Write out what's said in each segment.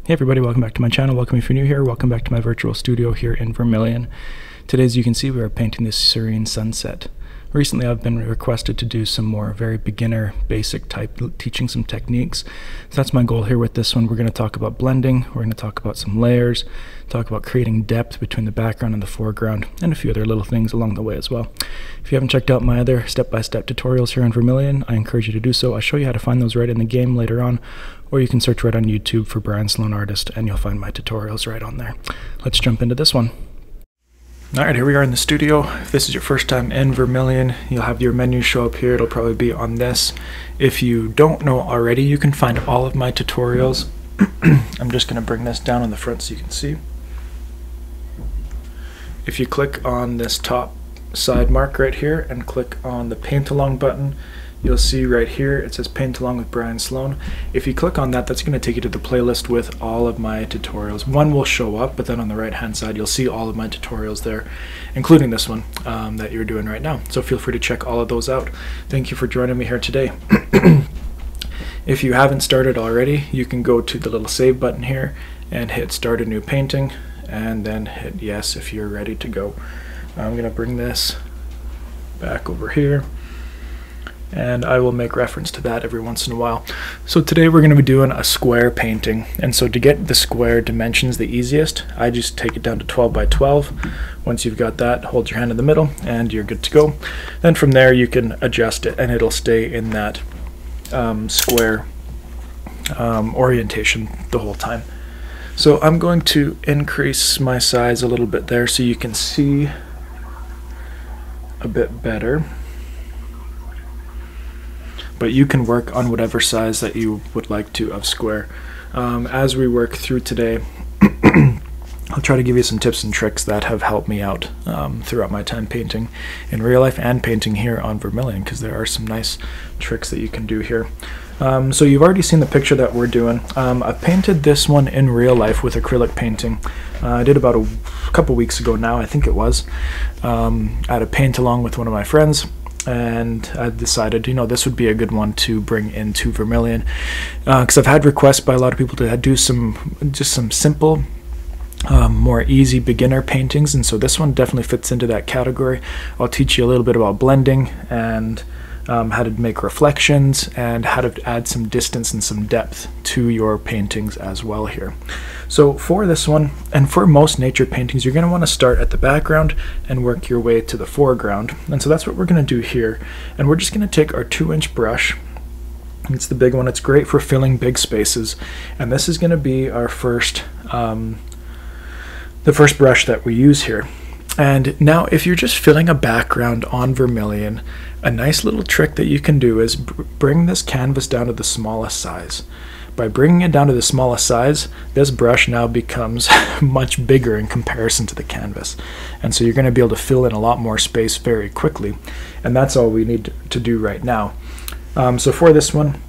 Hey everybody, welcome back to my channel. Welcome if you're new here. Welcome back to my virtual studio here in Vermillion. Today, as you can see, we are painting this Serene sunset. Recently, I've been requested to do some more very beginner, basic type, teaching some techniques. So that's my goal here with this one. We're going to talk about blending, we're going to talk about some layers, talk about creating depth between the background and the foreground, and a few other little things along the way as well. If you haven't checked out my other step-by-step tutorials here in Vermillion, I encourage you to do so. I'll show you how to find those right in the game later on, or you can search right on YouTube for Brian Sloan Artist, and you'll find my tutorials right on there. Let's jump into this one. Alright, here we are in the studio. If this is your first time in Vermillion, you'll have your menu show up here. It'll probably be on this. If you don't know already, you can find all of my tutorials. I'm just going to bring this down on the front so you can see. If you click on this top side mark right here and click on the paint along button, you'll see right here it says paint along with Brian Sloan. If you click on that, that's going to take you to the playlist with all of my tutorials. One will show up, but then on the right hand side you'll see all of my tutorials there, including this one that you're doing right now. So feel free to check all of those out. Thank you for joining me here today. If you haven't started already, you can go to the little save button here and hit start a new painting, and then hit yes if you're ready to go. I'm going to bring this back over here, and I will make reference to that every once in a while. So today we're going to be doing a square painting, and so to get the square dimensions the easiest, I just take it down to 12 by 12. Once you've got that, hold your hand in the middle and you're good to go. Then from there you can adjust it and it'll stay in that square orientation the whole time. So I'm going to increase my size a little bit there so you can see a bit better. But you can work on whatever size that you would like to of square. As we work through today, I'll try to give you some tips and tricks that have helped me out throughout my time painting in real life and painting here on Vermillion, because there are some nice tricks that you can do here. So you've already seen the picture that we're doing. I've painted this one in real life with acrylic painting. I did about a couple weeks ago now, I think it was. I had a paint along with one of my friends, and I decided, you know, this would be a good one to bring into Vermillion, because I've had requests by a lot of people to do just some simple, more easy beginner paintings, and so this one definitely fits into that category. I'll teach you a little bit about blending and how to make reflections and how to add some distance and some depth to your paintings as well here. So for this one, and for most nature paintings, you're going to want to start at the background and work your way to the foreground. And so that's what we're going to do here. And we're just going to take our 2-inch brush. It's the big one. It's great for filling big spaces. And this is going to be our first, the first brush that we use here. And now if you're just filling a background on Vermillion, a nice little trick that you can do is bring this canvas down to the smallest size. By bringing it down to the smallest size, this brush now becomes much bigger in comparison to the canvas. And so you're going to be able to fill in a lot more space very quickly. And that's all we need to do right now. So for this one,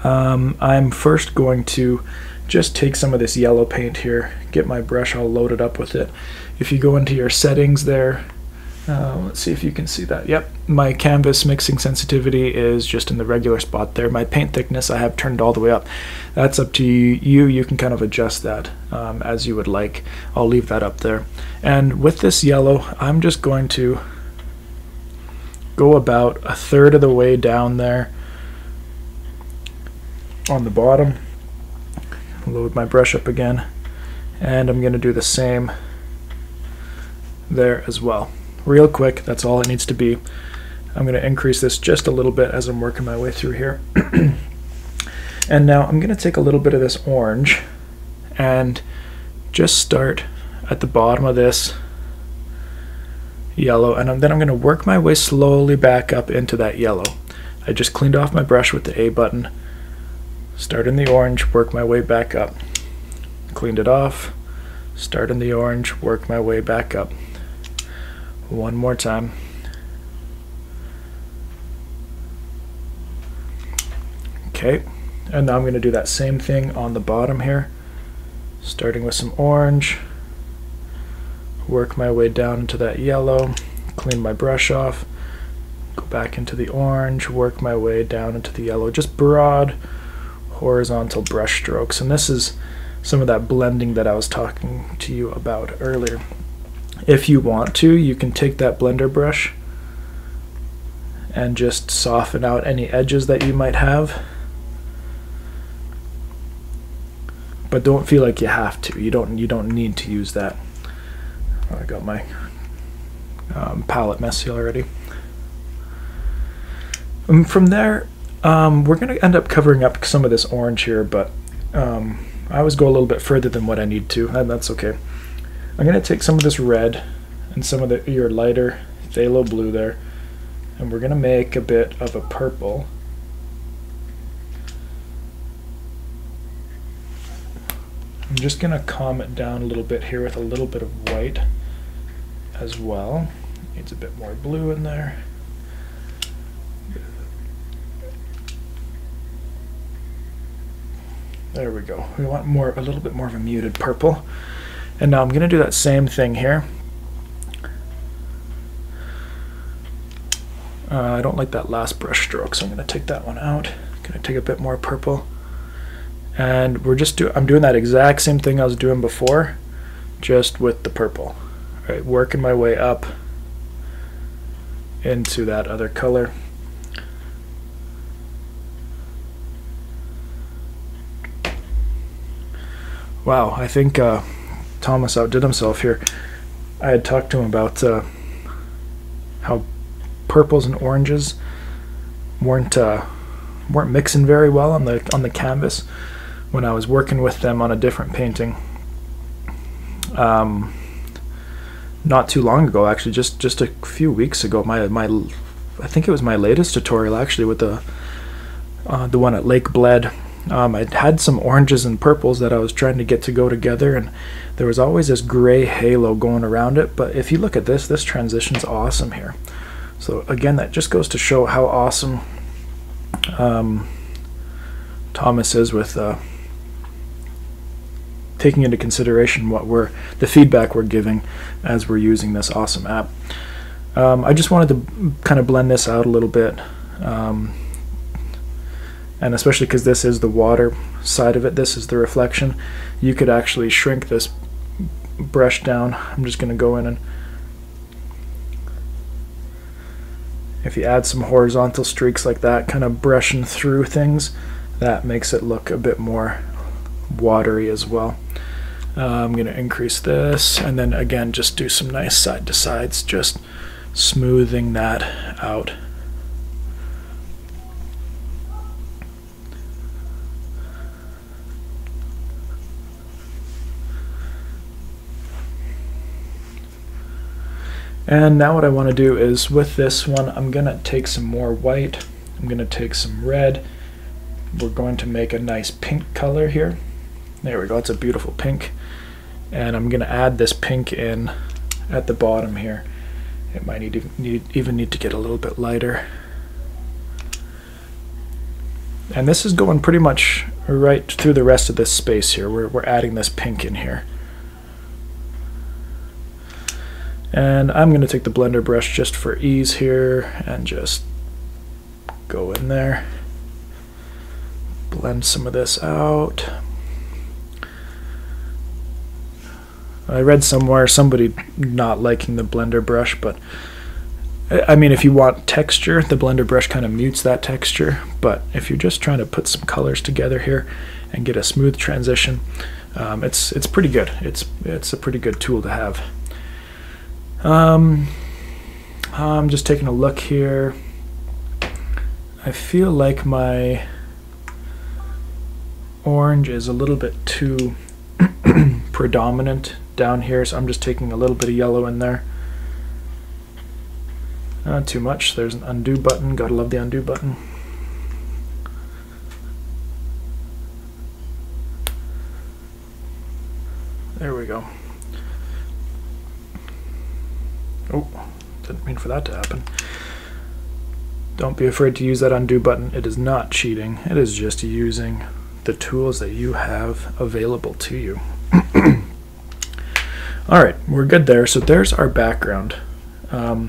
I'm first going to just take some of this yellow paint here, get my brush all loaded up with it. If you go into your settings there, let's see if you can see that. Yep, my canvas mixing sensitivity is just in the regular spot there. My paint thickness I have turned all the way up. That's up to you. You can kind of adjust that as you would like. I'll leave that up there. And with this yellow, I'm just going to go about 1/3 of the way down there on the bottom. Load my brush up again, and I'm going to do the same there as well. Real quick, that's all it needs to be. I'm going to increase this just a little bit as I'm working my way through here. And now I'm going to take a little bit of this orange and just start at the bottom of this yellow, and then I'm going to work my way slowly back up into that yellow. I just cleaned off my brush with the A button. Start in the orange, work my way back up. Cleaned it off, start in the orange, work my way back up. One more time. Okay, and now I'm going to do that same thing on the bottom here. Starting with some orange, work my way down into that yellow, clean my brush off, go back into the orange, work my way down into the yellow, just broad horizontal brush strokes. And this is some of that blending that I was talking to you about earlier. If you want to, you can take that blender brush and just soften out any edges that you might have. But don't feel like you have to. You don't need to use that. Oh, I got my palette messy already. From there, we're going to end up covering up some of this orange here, but I always go a little bit further than what I need to, and that's okay. I'm going to take some of this red and some of your lighter phthalo blue there, and we're going to make a bit of a purple. I'm just going to calm it down a little bit here with a little bit of white as well. Needs a bit more blue in there. There we go. We want a little bit more of a muted purple. And now I'm going to do that same thing here. I don't like that last brush stroke, so I'm going to take that one out. Going to take a bit more purple. And I'm doing that exact same thing I was doing before, just with the purple. All right, working my way up into that other color. Wow, I think Thomas outdid himself here. I had talked to him about how purples and oranges weren't mixing very well on the canvas when I was working with them on a different painting. Not too long ago, actually, just a few weeks ago. I think it was my latest tutorial actually with the one at Lake Bled. I had some oranges and purples that I was trying to get to go together, and there was always this gray halo going around it. But if you look at this transition's awesome here. So again, that just goes to show how awesome Thomas is with taking into consideration the feedback we're giving as we're using this awesome app. I just wanted to kind of blend this out a little bit. And especially because this is the water side of it, this is the reflection, you could actually shrink this brush down. I'm just going to go in, and if you add some horizontal streaks like that, kind of brushing through things, that makes it look a bit more watery as well. I'm going to increase this, and then again just do some nice side to sides, just smoothing that out. And now what I want to do is, with this one, I'm going to take some more white, I'm going to take some red, we're going to make a nice pink color here. There we go, it's a beautiful pink. And I'm going to add this pink in at the bottom here. It might even need to get a little bit lighter. And this is going pretty much right through the rest of this space here. We're adding this pink in here. And I'm going to take the blender brush just for ease here and just go in there, blend some of this out. I read somewhere somebody not liking the blender brush, but I mean, if you want texture, the blender brush kind of mutes that texture, but if you're just trying to put some colors together here and get a smooth transition, it's pretty good. It's a pretty good tool to have. I'm just taking a look here. I feel like my orange is a little bit too predominant down here, so I'm just taking a little bit of yellow in there. Not too much. There's an undo button. Gotta love the undo button. There we go. Oh, didn't mean for that to happen. Don't be afraid to use that undo button. It is not cheating. It is just using the tools that you have available to you. Alright, we're good there. So there's our background. I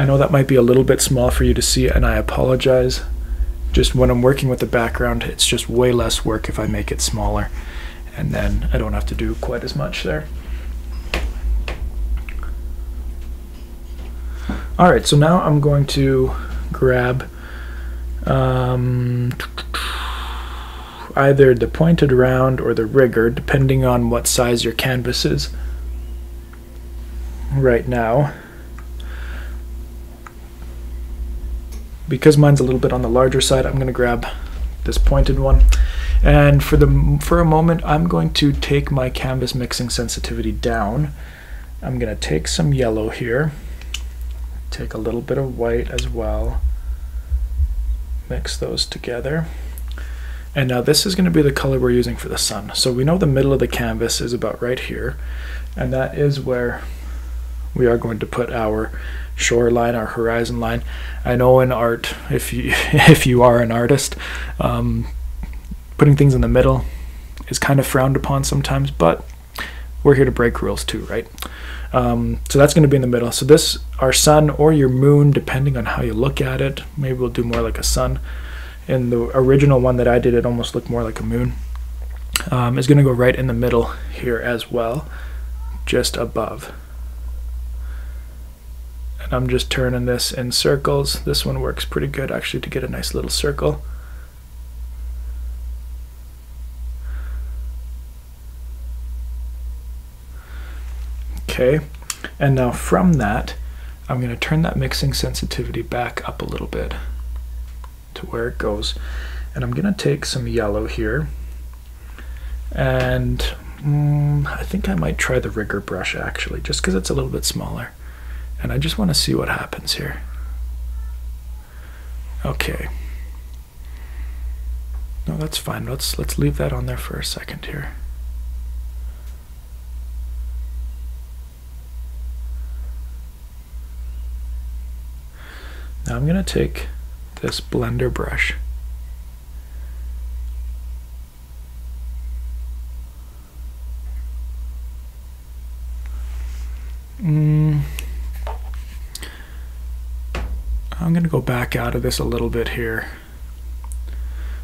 know that might be a little bit small for you to see, and I apologize. just when I'm working with the background, it's just way less work if I make it smaller, and then I don't have to do quite as much there. Alright, so now I'm going to grab either the pointed round or the rigger, depending on what size your canvas is. Right now, because mine's a little bit on the larger side, I'm going to grab this pointed one. And for a moment, I'm going to take my canvas mixing sensitivity down. I'm going to take some yellow here, take a little bit of white as well, mix those together. And now this is going to be the color we're using for the sun. So we know the middle of the canvas is about right here, and that is where we are going to put our shoreline, our horizon line. I know in art, if you are an artist, putting things in the middle is kind of frowned upon sometimes, but we're here to break rules too, right? So that's going to be in the middle. So this, our sun or your moon, depending on how you look at it, maybe we'll do more like a sun. In the original one that I did, it almost looked more like a moon. Is going to go right in the middle here as well, just above. And I'm just turning this in circles. This one works pretty good actually to get a nice little circle. Okay, and now from that, I'm going to turn that mixing sensitivity back up a little bit to where it goes. And I'm going to take some yellow here, and I think I might try the rigger brush actually, just because it's a little bit smaller. And I just want to see what happens here. Okay. No, that's fine. Let's leave that on there for a second here. Now I'm going to take this blender brush I'm going to go back out of this a little bit here.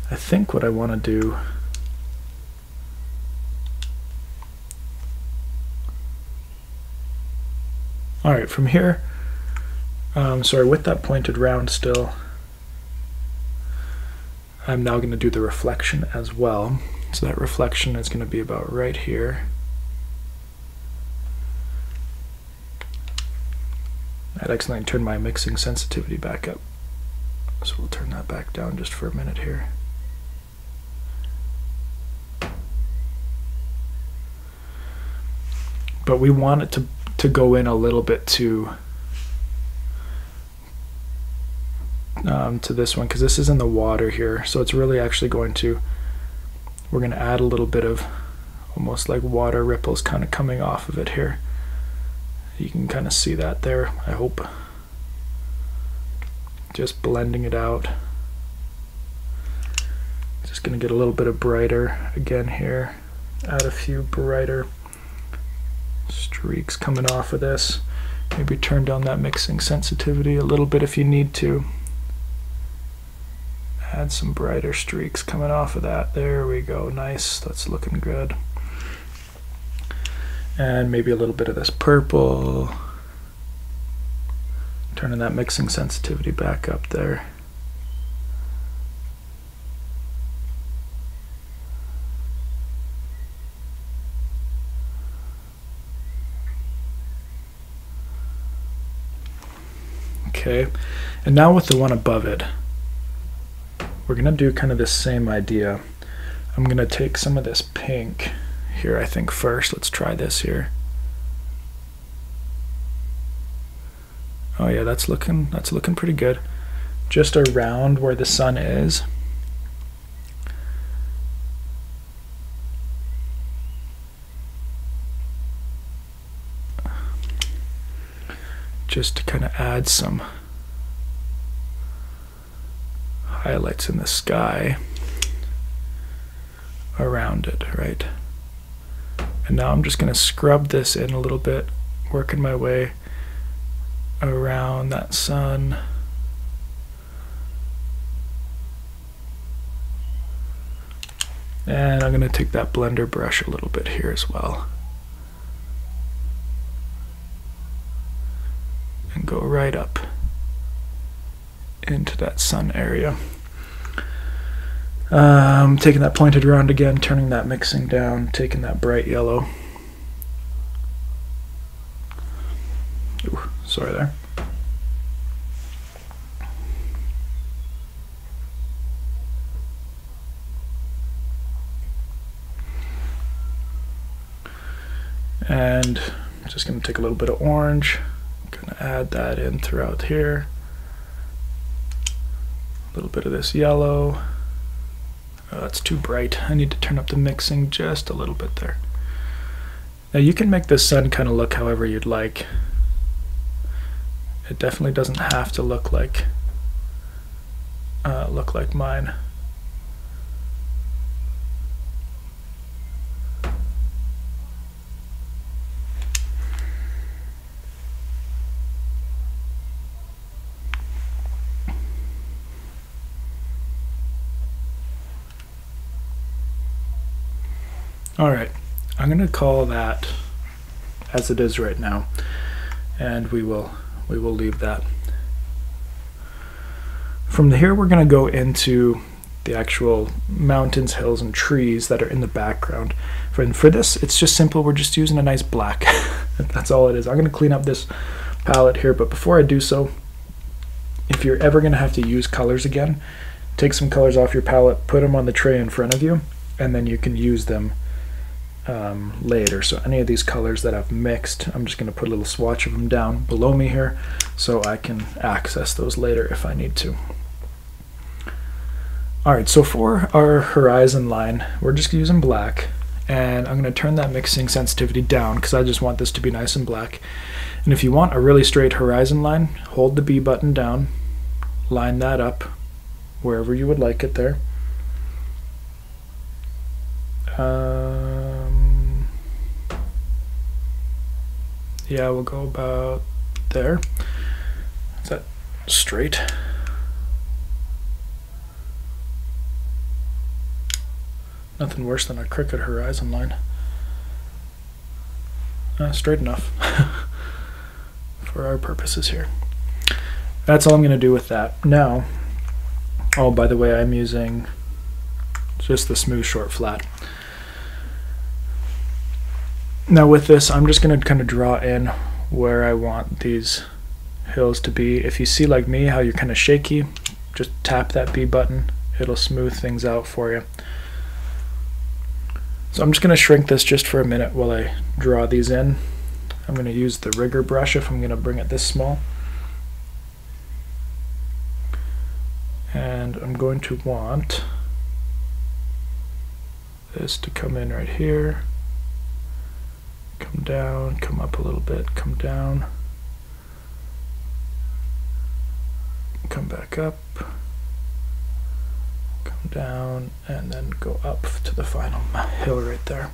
I think what I want to do alright, from here, sorry, with that pointed round still, I'm now going to do the reflection as well. So that reflection is going to be about right here. I'd accidentally turn my mixing sensitivity back up. So we'll turn that back down just for a minute here. But we want it to go in a little bit to this one, because this is in the water here, so it's really actually going to, we're going to add a little bit of almost like water ripples kind of coming off of it here. You can kind of see that there, I hope. Just blending it out. Just going to get a little bit of brighter again here. Add a few brighter streaks coming off of this. Maybe turn down that mixing sensitivity a little bit if you need to. Add some brighter streaks coming off of that. There we go. Nice. That's looking good. And maybe a little bit of this purple. Turning that mixing sensitivity back up there. Okay, and now with the one above it, we're going to do kind of the same idea. I'm going to take some of this pink here, I think, first. Let's try this here. Oh yeah, that's looking pretty good. Just around where the sun is. Just to kind of add some highlights in the sky around it, right? And now I'm just going to scrub this in a little bit, working my way around that sun. And I'm going to take that blender brush a little bit here as well. And go right up into that sun area. Taking that pointed round again, turning that mixing down, taking that bright yellow. Ooh, sorry there. And I'm just going to take a little bit of orange, going to add that in throughout here. A little bit of this yellow. Oh, that's too bright. I need to turn up the mixing just a little bit there. Now you can make this sun kind of look however you'd like. It definitely doesn't have to look like mine. Alright, I'm going to call that as it is right now, and we will leave that. From here we're going to go into the actual mountains, hills, and trees that are in the background. For this, it's just simple. We're just using a nice black. That's all it is. I'm going to clean up this palette here, but before I do so, if you're ever going to have to use colors again, take some colors off your palette, put them on the tray in front of you, and then you can use them later. So any of these colors that I've mixed, I'm just going to put a little swatch of them down below me here so I can access those later if I need to. Alright, so for our horizon line, we're just using black, and I'm going to turn that mixing sensitivity down because I just want this to be nice and black. And if you want a really straight horizon line, hold the B button down, line that up wherever you would like it there. Yeah, we'll go about there. Is that straight? Nothing worse than a crooked horizon line. Straight enough for our purposes here. That's all I'm going to do with that. Now, oh, by the way, I'm using just the smooth short flat. Now with this, I'm just going to kind of draw in where I want these hills to be. If you see like me how you're kind of shaky, just tap that B button. It'll smooth things out for you. So I'm just going to shrink this just for a minute while I draw these in. I'm going to use the rigger brush if I'm going to bring it this small. And I'm going to want this to come in right here. Come down, come up a little bit, come down, come back up, come down, and then go up to the final hill right there.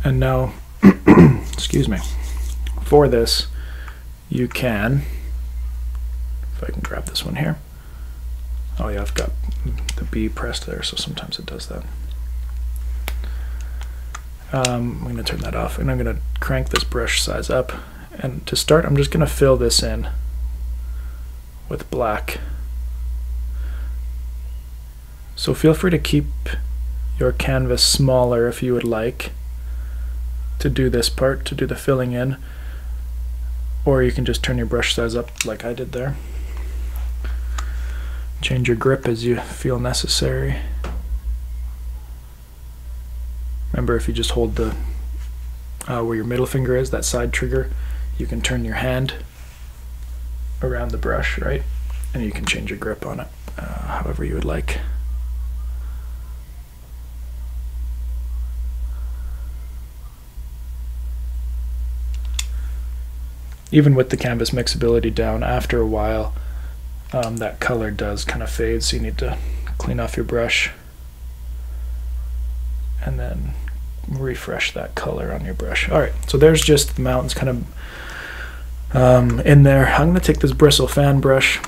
And now, excuse me, for this, you can, if I can grab this one here. Oh yeah, I've got the B pressed there, so sometimes it does that. I'm going to turn that off, and I'm going to crank this brush size up. And to start, I'm just going to fill this in with black. So feel free to keep your canvas smaller if you would like to do this part, to do the filling in, or you can just turn your brush size up like I did there. Change your grip as you feel necessary. Remember, if you just hold the where your middle finger is, that side trigger, you can turn your hand around the brush, right? And you can change your grip on it however you would like. Even with the canvas mixability down, after a while, that color does kind of fade, so you need to clean off your brush and then refresh that color on your brush. Alright, so there's just the mountains kind of in there. I'm going to take this bristle fan brush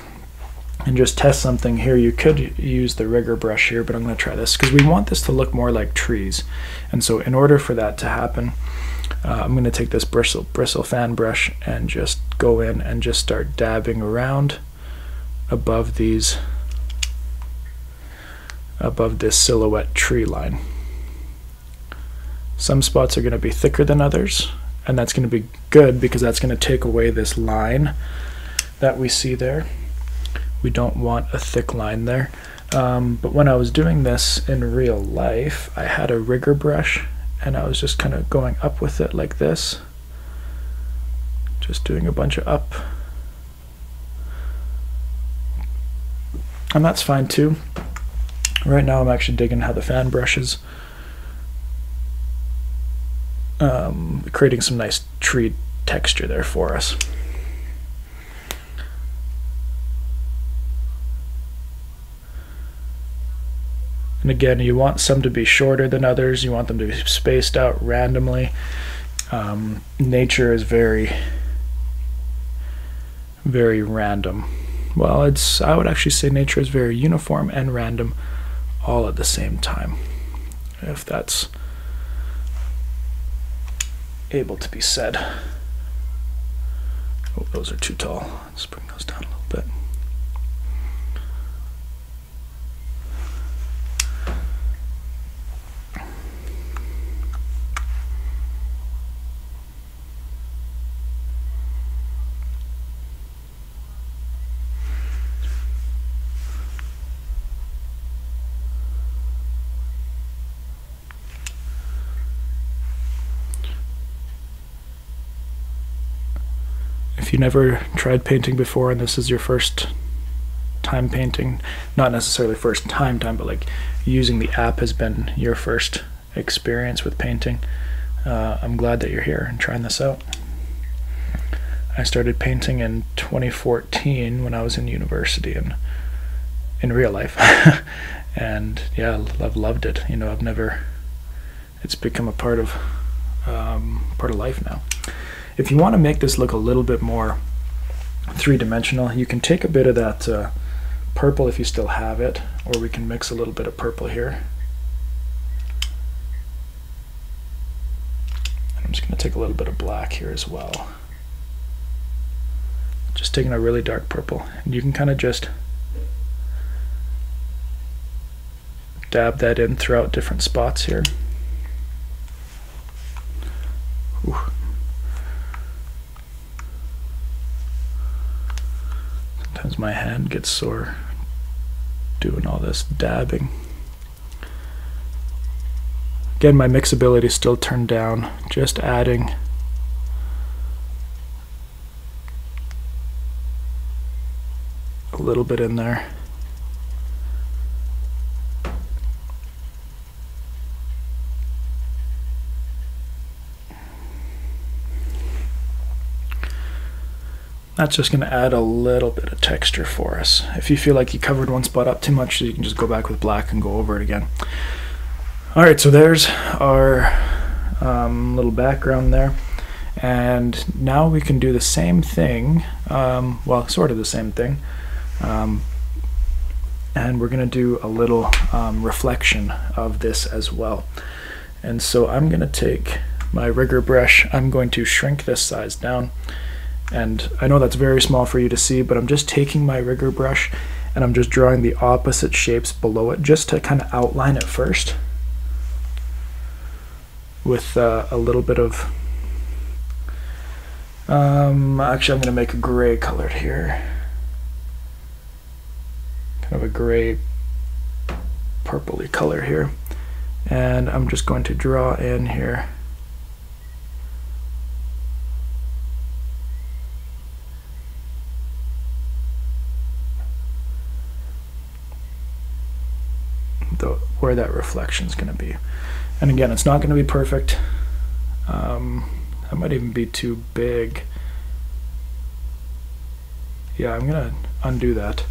and just test something here, you could use the rigger brush here, but I'm going to try this because we want this to look more like trees. And so in order for that to happen, I'm going to take this bristle fan brush and just go in and just start dabbing around above this silhouette tree line. Some spots are going to be thicker than others, and that's going to be good because that's going to take away this line that we see there. We don't want a thick line there. But when I was doing this in real life, I had a rigger brush and I was just kind of going up with it like this, just doing a bunch of up, and that's fine too. Right now I'm actually digging how the fan brush is creating some nice tree texture there for us. And again, you want some to be shorter than others. You want them to be spaced out randomly. Nature is very, very random. Well, I would actually say nature is very uniform and random all at the same time, if that's able to be said. Oh, those are too tall. Let's bring those down a little bit. If you never tried painting before and this is your first time painting, not necessarily first time, but like using the app has been your first experience with painting, I'm glad that you're here and trying this out. I started painting in 2014 when I was in university and in real life, and yeah, I've loved it. You know, it's become a part of life now. If you want to make this look a little bit more three-dimensional, you can take a bit of that purple if you still have it, or we can mix a little bit of purple here. And I'm just going to take a little bit of black here as well. Just taking a really dark purple, and you can kind of just dab that in throughout different spots here. Ooh. Sometimes my hand gets sore doing all this dabbing. Again, my mixability is still turned down, just adding a little bit in there. That's just going to add a little bit of texture for us. If you feel like you covered one spot up too much, you can just go back with black and go over it again. Alright, so there's our little background there. And now we can do the same thing, well, sort of the same thing. And we're going to do a little reflection of this as well. And so I'm going to take my rigger brush, I'm going to shrink this size down. And I know that's very small for you to see, but I'm just taking my rigger brush and I'm just drawing the opposite shapes below it just to kind of outline it first with a little bit of actually I'm going to make a gray colored here, kind of a gray purpley color here, and I'm just going to draw in here where that reflection is going to be. And again, it's not going to be perfect. That might even be too big. Yeah, I'm going to undo that.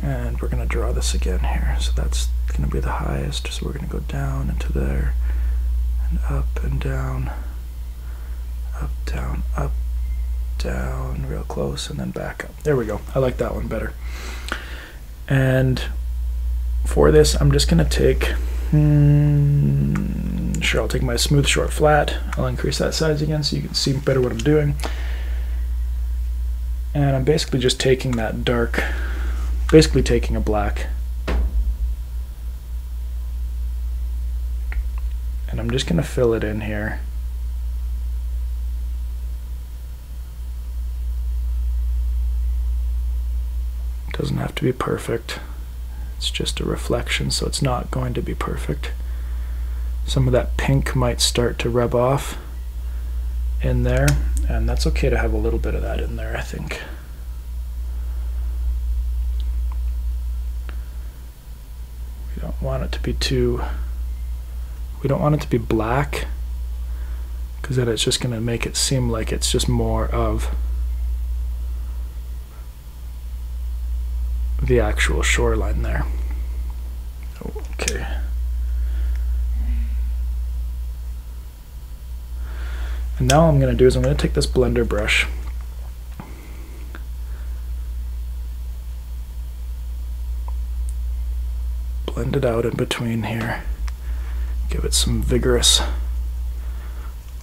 And we're going to draw this again here. So that's going to be the highest. So we're going to go down into there and up and down. down, up, down, real close, and then back up. There we go. I like that one better. And for this, I'm just going to take, I'll take my smooth short flat. I'll increase that size again so you can see better what I'm doing. And I'm basically just taking that dark, basically taking a black, and I'm just going to fill it in here. It doesn't have to be perfect. It's just a reflection, so it's not going to be perfect. Some of that pink might start to rub off in there, and that's okay to have a little bit of that in there, I think. We don't want it to be too, we don't want it to be black, because then it's just going to make it seem like it's just more of the actual shoreline there. Okay. And now what I'm going to do is I'm going to take this blender brush, blend it out in between here, give it some vigorous,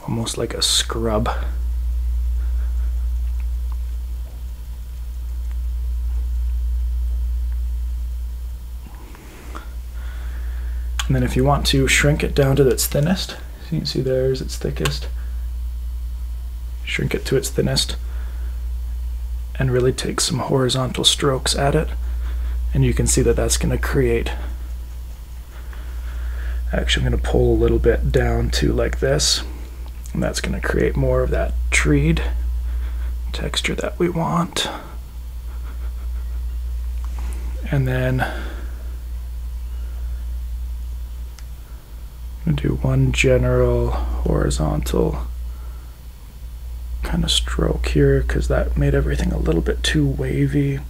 almost like a scrub. And then if you want to shrink it down to its thinnest, so you can see there's its thickest, shrink it to its thinnest and really take some horizontal strokes at it, and you can see that that's going to create, actually I'm going to pull a little bit down to like this, and that's going to create more of that treed texture that we want. And then I'm going to do one general horizontal kind of stroke here, because that made everything a little bit too wavy.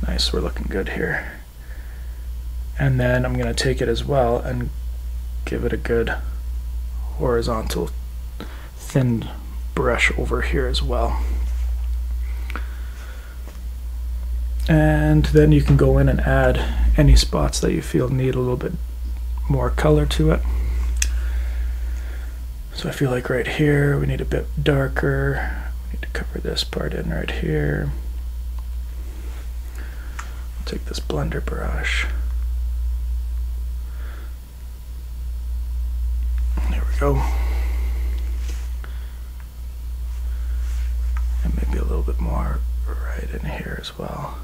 Nice, we're looking good here. And then I'm going to take it as well and give it a good horizontal thin brush over here as well. And then you can go in and add any spots that you feel need a little bit more color to it. So I feel like right here we need a bit darker. We need to cover this part in right here. I'll take this blender brush. There we go. And maybe a little bit more right in here as well.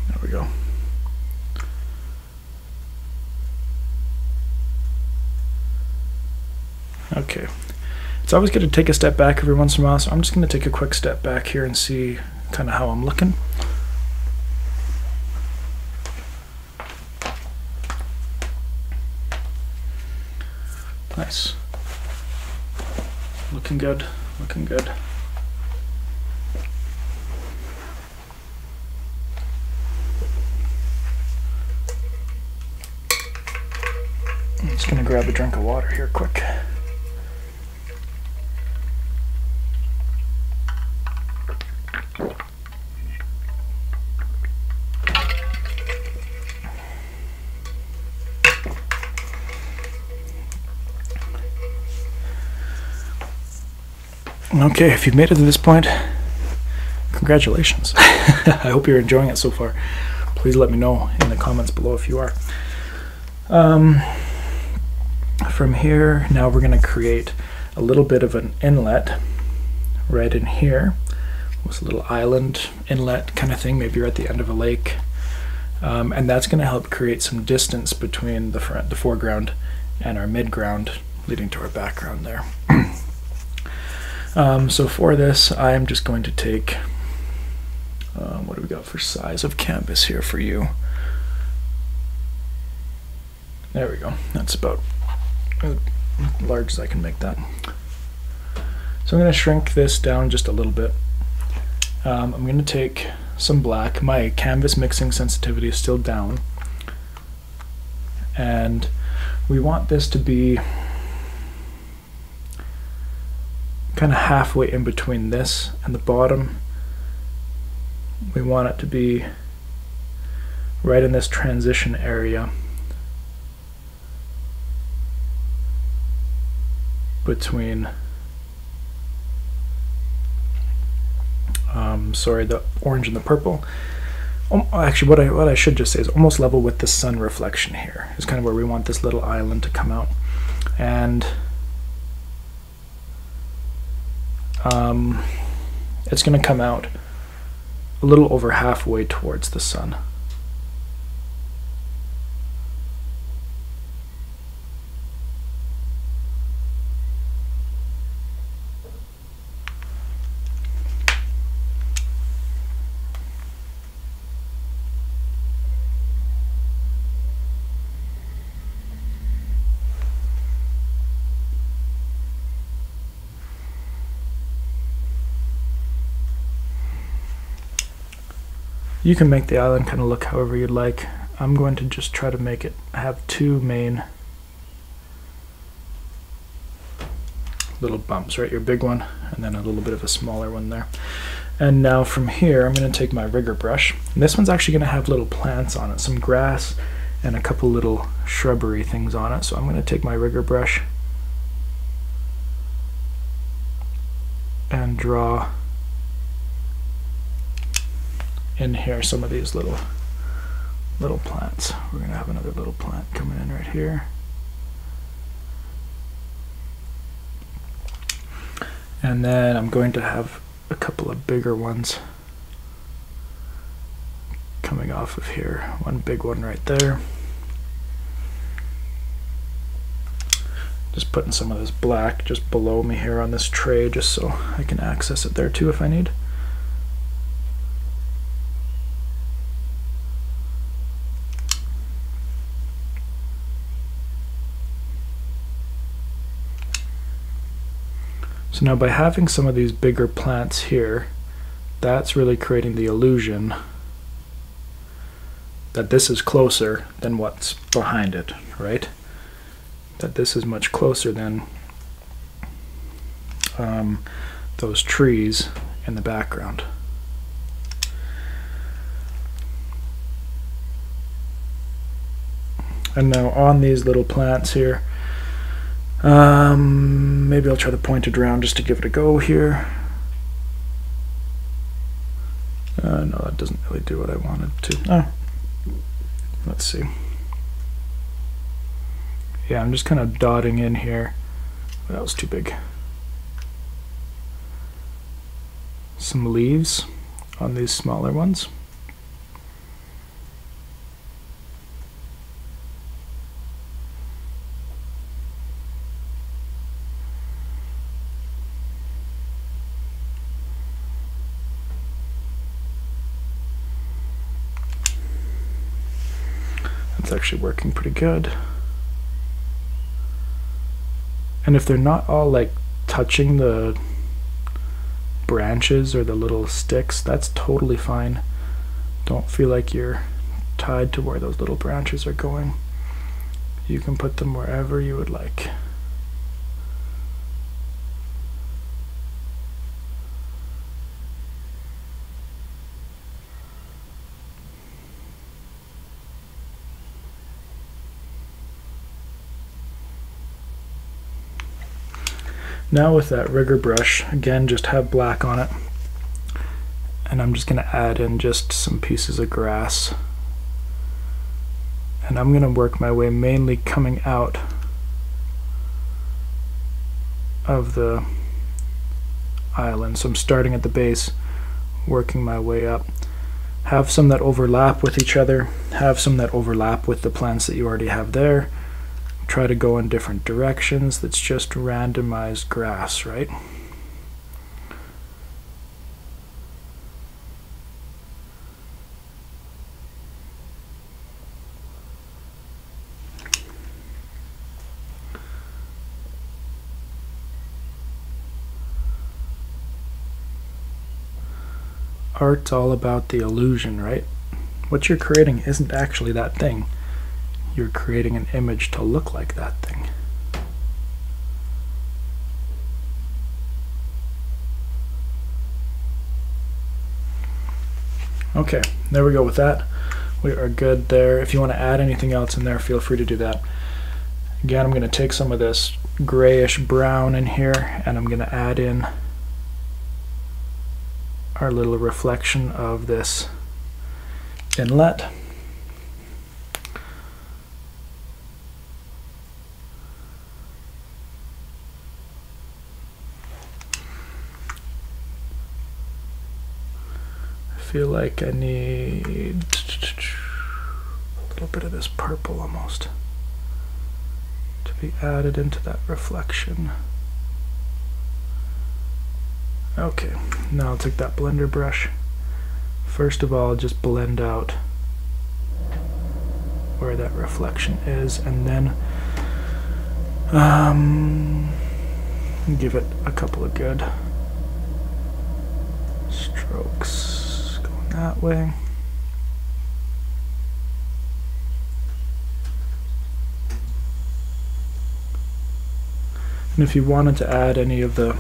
There we go. Okay. It's always good to take a step back every once in a while, so I'm just going to take a quick step back here and see kind of how I'm looking. Nice. Looking good, looking good. I'm just gonna grab a drink of water here quick. Okay, if you've made it to this point, congratulations. I hope you're enjoying it so far. Please let me know in the comments below if you are. From here, now we're going to create a little bit of an inlet right in here. It's a little island inlet kind of thing. Maybe you're at the end of a lake. And that's going to help create some distance between the foreground and our midground, leading to our background there. So for this, I'm just going to take, what do we got for size of canvas here for you? There we go. That's about as large as I can make that. So I'm going to shrink this down just a little bit. I'm going to take some black. My canvas mixing sensitivity is still down. And we want this to be kind of halfway in between this and the bottom. We want it to be right in this transition area between the orange and the purple. Actually, what I should just say is almost level with the sun reflection here. Is kind of where we want this little island to come out. And it's going to come out a little over halfway towards the sun. You can make the island kind of look however you'd like. I'm going to just try to make it have two main little bumps, right? Your big one, and then a little bit of a smaller one there. And now from here, I'm going to take my rigger brush. And this one's actually going to have little plants on it, some grass and a couple little shrubbery things on it. So I'm going to take my rigger brush and draw in here some of these little plants. We're going to have another little plant coming in right here. And then I'm going to have a couple of bigger ones coming off of here. One big one right there. Just putting some of this black just below me here on this tray just so I can access it there too if I need. So now by having some of these bigger plants here, that's really creating the illusion that this is closer than what's behind it, right? That this is much closer than those trees in the background. And now on these little plants here, maybe I'll try to point it around just to give it a go here. No, that doesn't really do what I wanted to. Oh, let's see. Yeah, I'm just kind of dotting in here. Oh, that was too big. Some leaves on these smaller ones. Actually working pretty good. And if they're not all like touching the branches or the little sticks, that's totally fine. Don't feel like you're tied to where those little branches are going. You can put them wherever you would like. Now with that rigger brush, again, just have black on it. And I'm just going to add in just some pieces of grass. And I'm going to work my way mainly coming out of the island. So I'm starting at the base, working my way up. Have some that overlap with each other, have some that overlap with the plants that you already have there. Try to go in different directions. That's just randomized grass, right? art's all about the illusion, right? What you're creating isn't actually that thing. You're creating an image to look like that thing. Okay, there we go with that. We are good there. If you want to add anything else in there, feel free to do that. Again, I'm going to take some of this grayish brown in here, and I'm going to add in our little reflection of this inlet. I feel like I need a little bit of this purple almost to be added into that reflection. Okay, now I'll take that blender brush. First of all, just blend out where that reflection is, and then give it a couple of good strokes going that way. And if you wanted to add any of the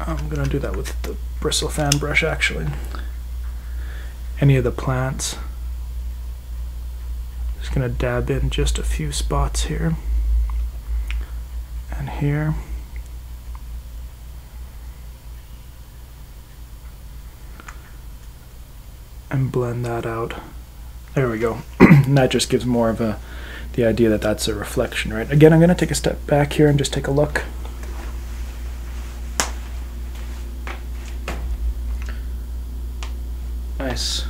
I'm going to do that with the bristle fan brush actually. Any of the plants. Just going to dab in just a few spots here and here. And blend that out. There we go. And that just gives more of the idea that that's a reflection, right? Again, I'm going to take a step back here and just take a look. Nice.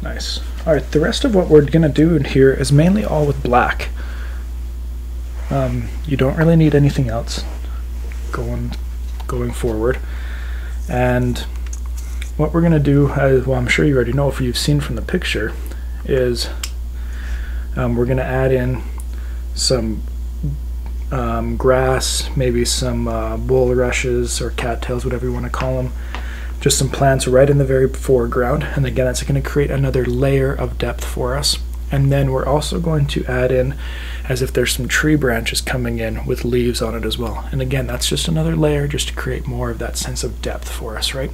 Nice. Alright, the rest of what we're going to do in here is mainly all with black. You don't really need anything else going forward. And what we're going to do, well, I'm sure you already know if you've seen from the picture, is we're going to add in some grass, maybe some bulrushes or cattails, whatever you want to call them. Just some plants right in the very foreground, and again that's going to create another layer of depth for us. And then we're also going to add in as if there's some tree branches coming in with leaves on it as well. And again, that's just another layer just to create more of that sense of depth for us, right?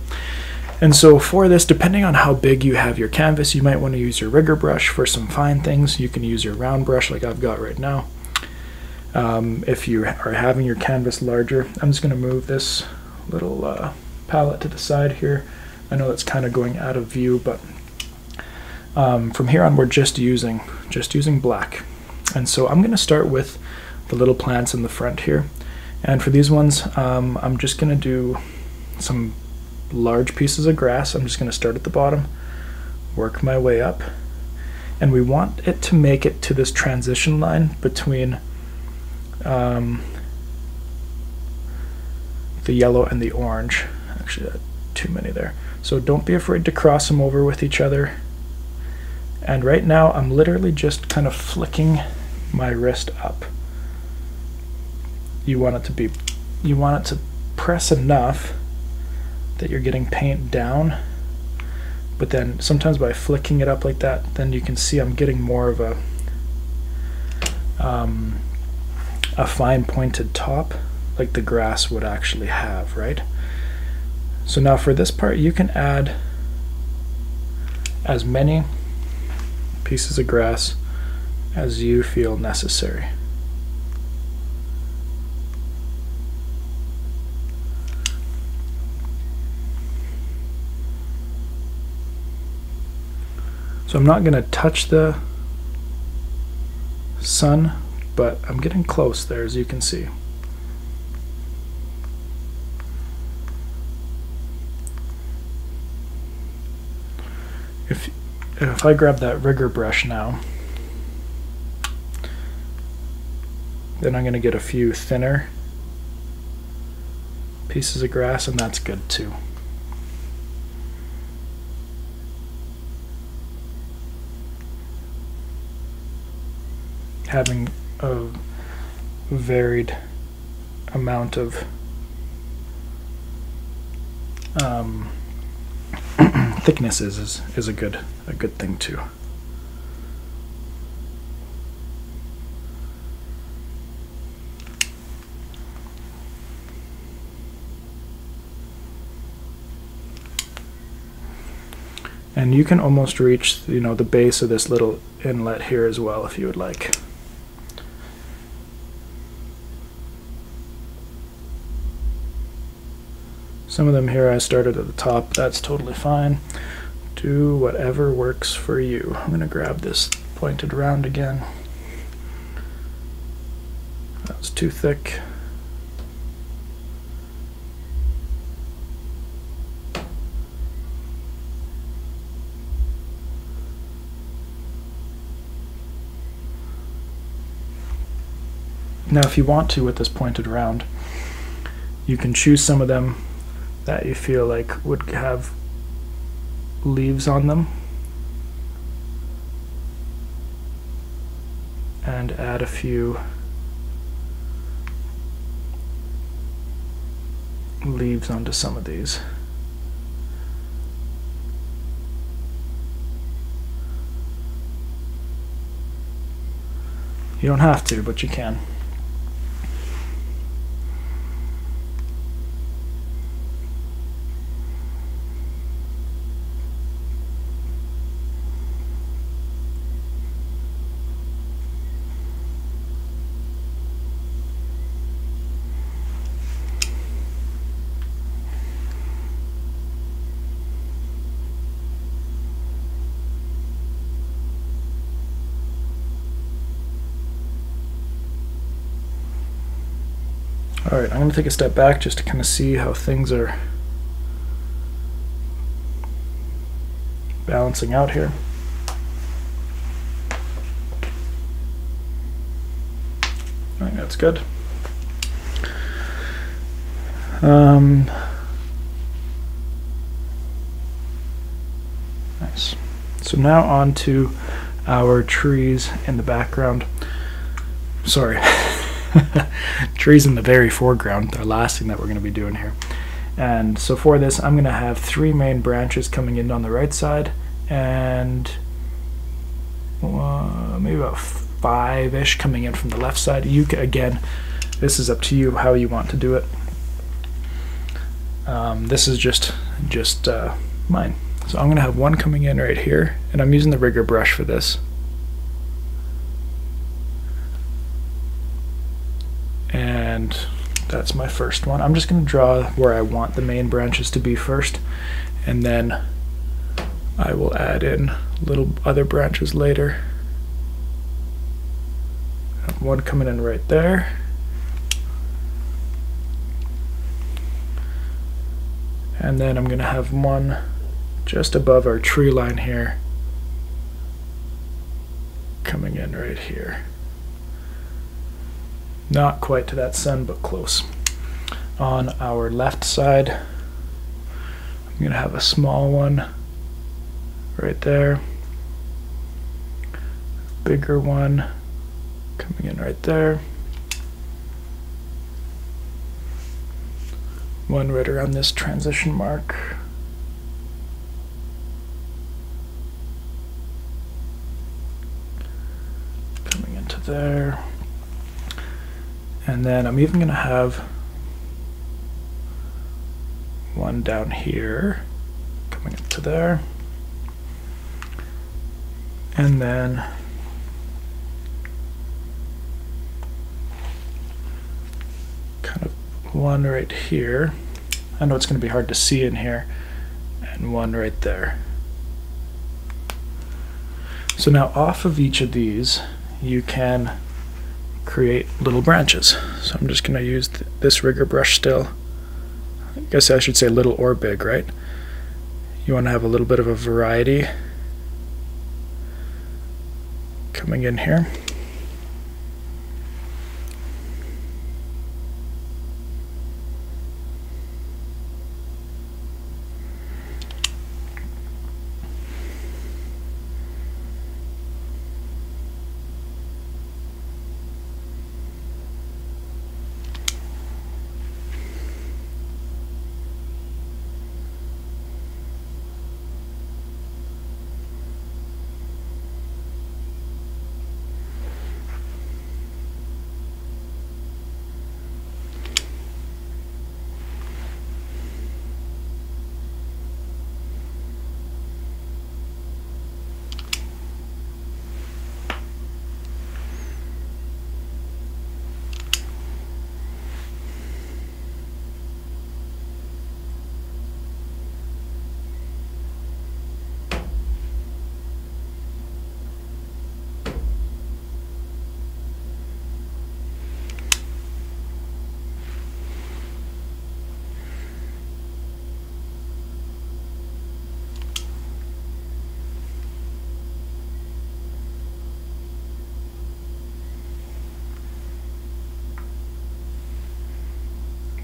And so for this, depending on how big you have your canvas, you might want to use your rigger brush for some fine things. You can use your round brush like I've got right now. If you are having your canvas larger, I'm just going to move this little palette to the side here. I know that's kind of going out of view, but from here on we're just using black. And so I'm going to start with the little plants in the front here, and for these ones I'm just going to do some large pieces of grass. I'm just going to start at the bottom, work my way up, and we want it to make it to this transition line between the yellow and the orange. Actually, too many there. So don't be afraid to cross them over with each other. And right now I'm literally just kind of flicking my wrist up. You want it to press enough that you're getting paint down, but then sometimes by flicking it up like that, then you can see I'm getting more of a fine pointed top like the grass would actually have, right? So now for this part, you can add as many pieces of grass as you feel necessary. So I'm not going to touch the sun, but I'm getting close there, as you can see. If I grab that rigger brush now, then I'm going to get a few thinner pieces of grass, and that's good too. Having a varied amount of thickness is a good thing too. And you can almost reach, you know, the base of this little inlet here as well if you would like. Some of them here I started at the top. That's totally fine. Do whatever works for you. I'm going to grab this pointed round again. That's too thick. Now if you want to, with this pointed round, you can choose some of them that you feel like would have leaves on them and add a few leaves onto some of these. You don't have to, but you can. Alright, I'm going to take a step back just to kind of see how things are balancing out here. I think that's good. Nice. So now on to our trees in the background. Sorry. Trees in the very foreground, the last thing that we're going to be doing here. And so for this, I'm going to have 3 main branches coming in on the right side, and maybe about 5-ish coming in from the left side. You can, again, this is up to you how you want to do it. This is just mine. So I'm going to have one coming in right here, and I'm using the rigger brush for this. And that's my first one. I'm just going to draw where I want the main branches to be first, and then I will add in little other branches later. I have one coming in right there. And then I'm going to have one just above our tree line here, coming in right here. Not quite to that sun, but close. On our left side, I'm going to have a small one right there, bigger one coming in right there, one right around this transition mark, coming into there. And then I'm even going to have one down here coming into there, and then kind of one right here. I know it's going to be hard to see in here, and one right there. So now off of each of these you can create little branches. So I'm just going to use this rigger brush still. I guess I should say little or big, right? You want to have a little bit of a variety coming in here.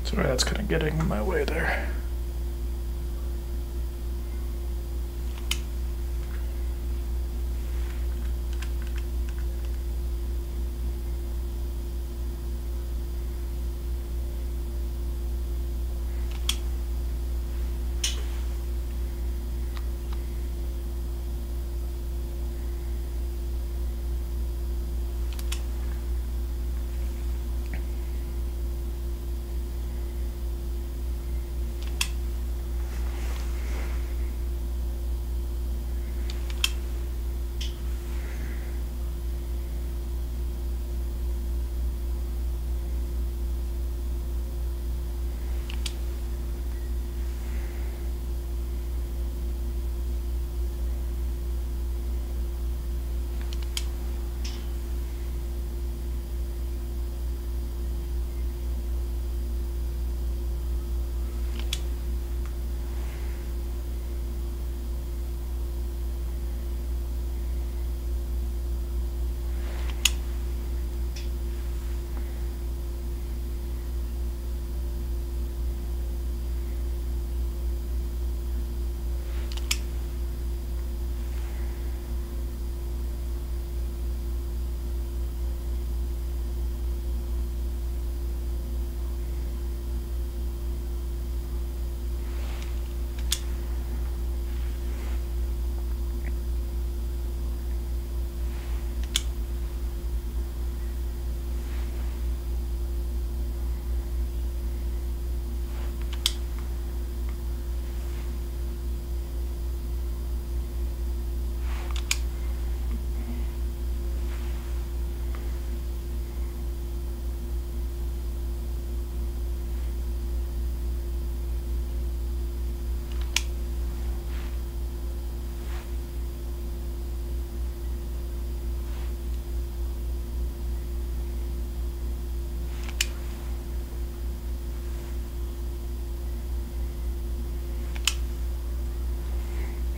Sorry, that's kind of getting in my way there.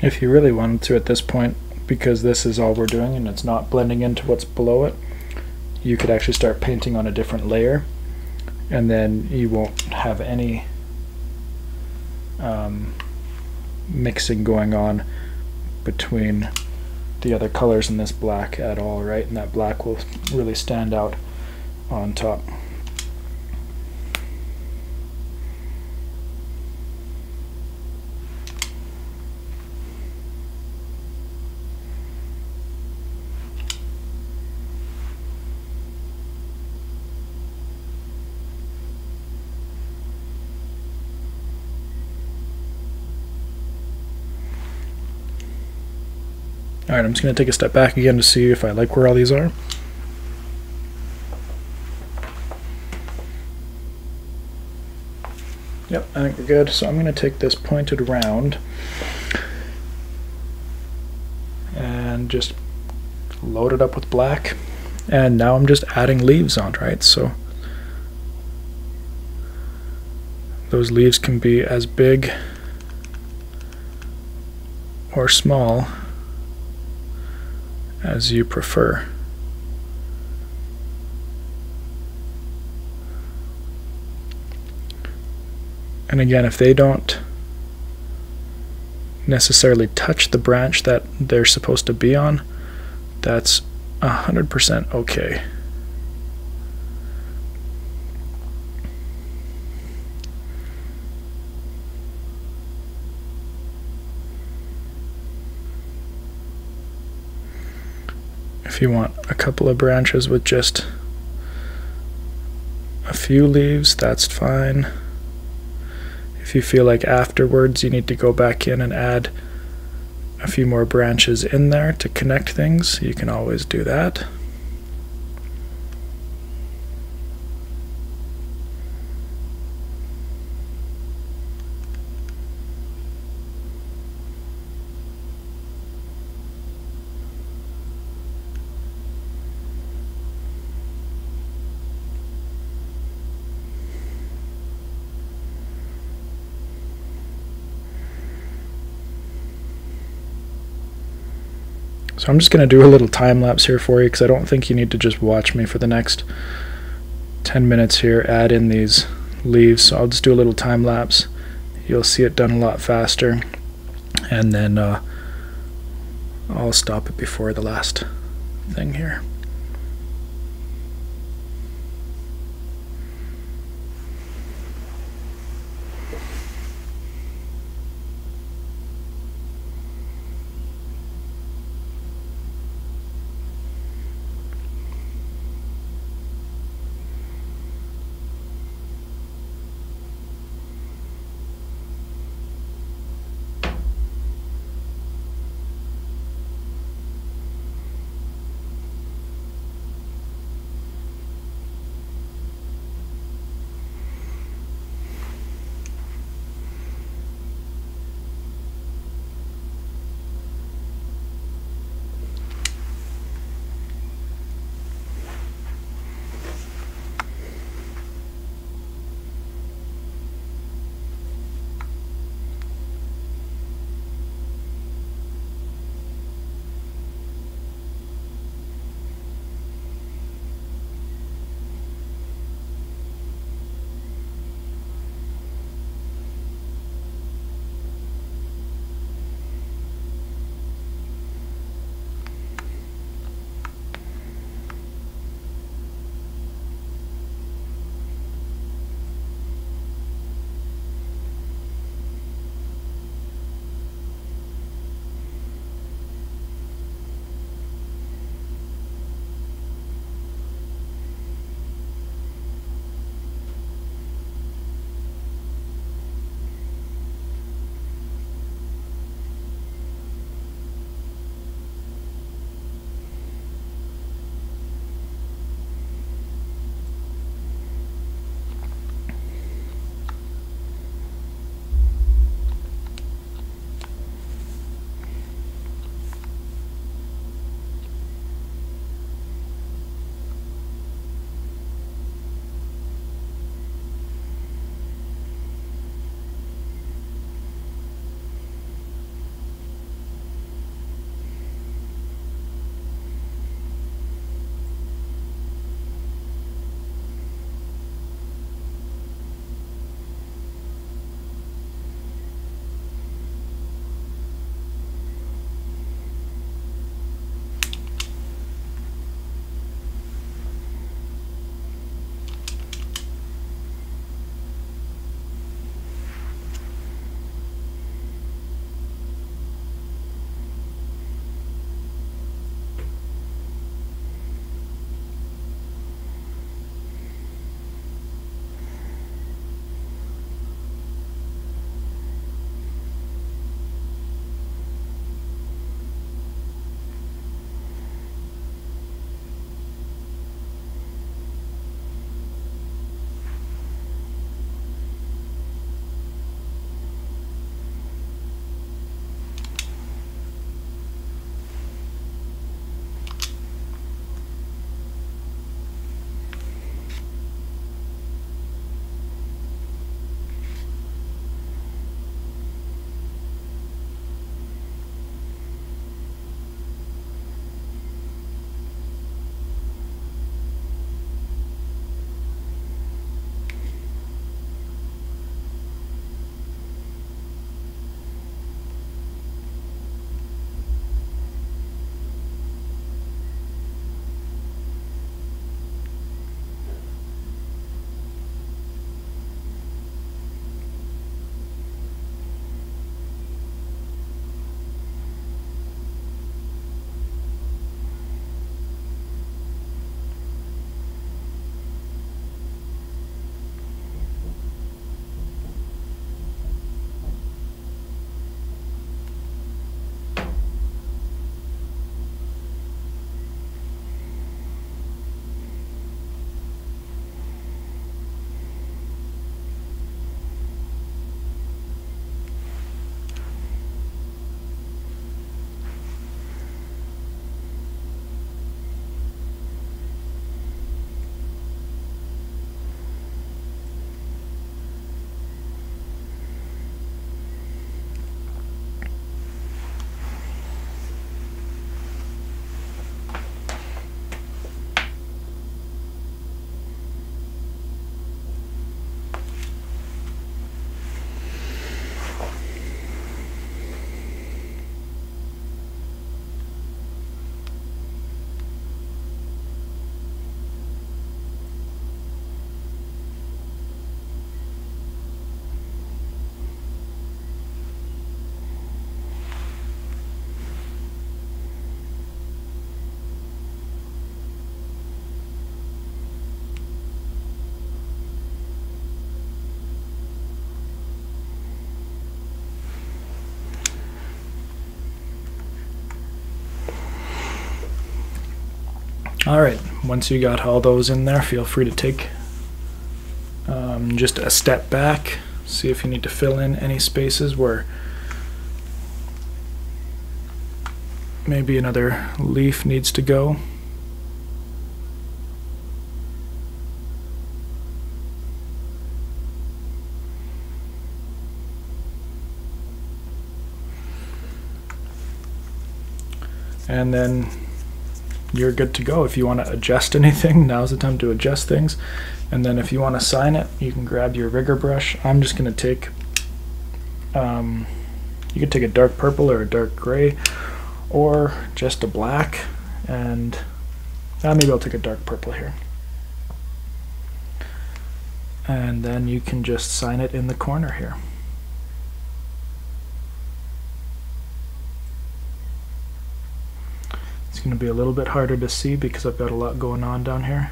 If you really wanted to at this point, because this is all we're doing and it's not blending into what's below it, you could actually start painting on a different layer, and then you won't have any mixing going on between the other colors in this black at all, right? And that black will really stand out on top. Alright, I'm just going to take a step back again to see if I like where all these are. Yep, I think we're good. So I'm going to take this pointed round and just load it up with black. And now I'm just adding leaves on, right? So those leaves can be as big or small as you prefer. And again, if they don't necessarily touch the branch that they're supposed to be on, that's 100% okay. If you want a couple of branches with just a few leaves, that's fine. If you feel like afterwards you need to go back in and add a few more branches in there to connect things, you can always do that. So I'm just going to do a little time lapse here for you, because I don't think you need to just watch me for the next 10 minutes here add in these leaves. So I'll just do a little time lapse. You'll see it done a lot faster, and then I'll stop it before the last thing here. Alright, once you got all those in there, feel free to take just a step back, see if you need to fill in any spaces where maybe another leaf needs to go. And then you're good to go. If you want to adjust anything, now's the time to adjust things. And then if you want to sign it, you can grab your rigger brush. I'm just going to take, you could take a dark purple or a dark gray, or just a black, and maybe I'll take a dark purple here. And then you can just sign it in the corner here. It's going to be a little bit harder to see because I've got a lot going on down here,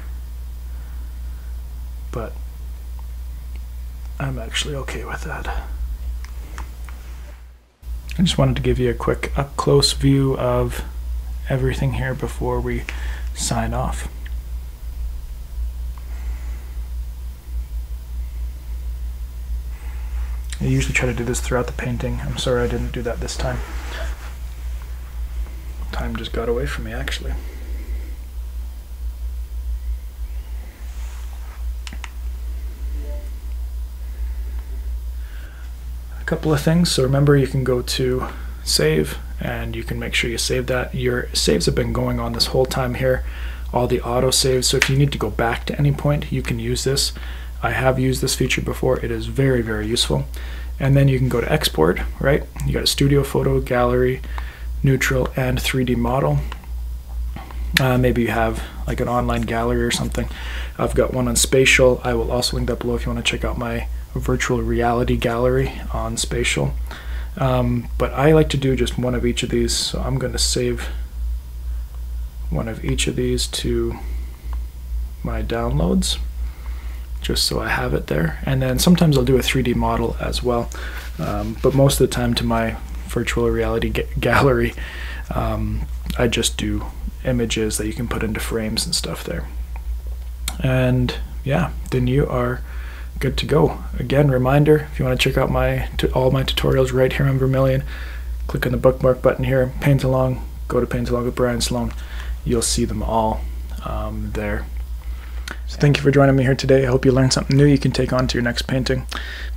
but I'm actually okay with that. I just wanted to give you a quick up-close view of everything here before we sign off. I usually try to do this throughout the painting. I'm sorry I didn't do that this time. Time just got away from me, actually. A couple of things. So remember, you can go to save and you can make sure you save that. Your saves have been going on this whole time here, all the auto saves. So if you need to go back to any point, you can use this. I have used this feature before. It is very, very useful. And then you can go to export, right? You got a studio photo, gallery, neutral, and 3D model. Maybe you have like an online gallery or something. I've got one on Spatial. I will also link that below if you want to check out my virtual reality gallery on Spatial. But I like to do just one of each of these, so I'm going to save one of each of these to my downloads, just so I have it there. And then sometimes I'll do a 3D model as well, but most of the time to my virtual reality gallery, I just do images that you can put into frames and stuff there. And yeah, then you are good to go. Again, reminder, if you want to check out all my tutorials right here on Vermillion, click on the bookmark button here, paint along, go to Paint Along with Brian Sloan. You'll see them all there. So thank you for joining me here today. I hope you learned something new you can take on to your next painting.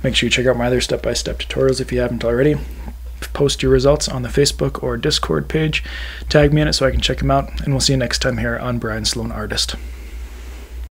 Make sure you check out my other step-by-step tutorials if you haven't already. Post your results on the Facebook or Discord page. Tag me in it so I can check them out, and we'll see you next time here on Brian Sloan Artist.